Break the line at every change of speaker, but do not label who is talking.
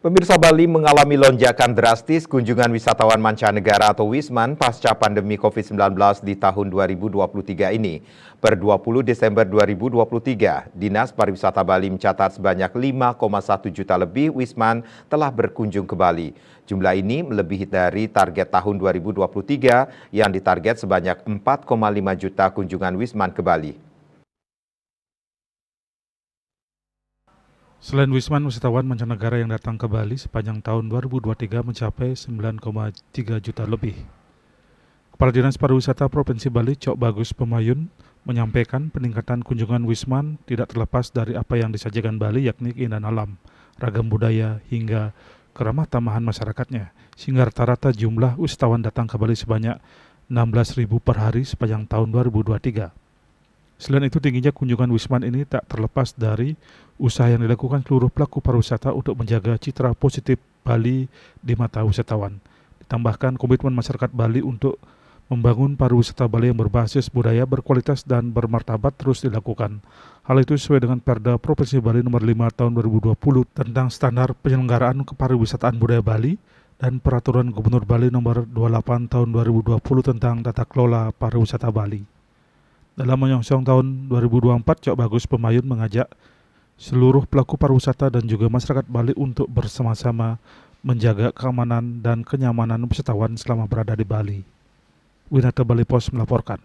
Pemirsa, Bali mengalami lonjakan drastis kunjungan wisatawan mancanegara atau Wisman pasca pandemi COVID-19 di tahun 2023 ini. Per 20 Desember 2023, Dinas Pariwisata Bali mencatat sebanyak 5,1 juta lebih Wisman telah berkunjung ke Bali. Jumlah ini melebihi dari target tahun 2023 yang ditarget sebanyak 4,5 juta kunjungan Wisman ke Bali.
Selain Wisman, wisatawan mancanegara yang datang ke Bali sepanjang tahun 2023 mencapai 9,3 juta lebih. Kepala Dinas Pariwisata Provinsi Bali, Cok Bagus Pemayun, menyampaikan peningkatan kunjungan Wisman tidak terlepas dari apa yang disajikan Bali, yakni keindahan alam, ragam budaya, hingga keramah tamahan masyarakatnya, sehingga rata-rata jumlah wisatawan datang ke Bali sebanyak 16.000 per hari sepanjang tahun 2023. Selain itu, tingginya kunjungan Wisman ini tak terlepas dari usaha yang dilakukan seluruh pelaku pariwisata untuk menjaga citra positif Bali di mata wisatawan. Ditambahkan komitmen masyarakat Bali untuk membangun pariwisata Bali yang berbasis budaya, berkualitas, dan bermartabat terus dilakukan. Hal itu sesuai dengan Perda Provinsi Bali Nomor 5 Tahun 2020 tentang standar penyelenggaraan kepariwisataan budaya Bali dan Peraturan Gubernur Bali Nomor 28 Tahun 2020 tentang tata kelola pariwisata Bali. Dalam menyongsong tahun 2024, Cok Bagus Pemayun mengajak seluruh pelaku pariwisata dan juga masyarakat Bali untuk bersama-sama menjaga keamanan dan kenyamanan wisatawan selama berada di Bali. Winata Bali Pos melaporkan.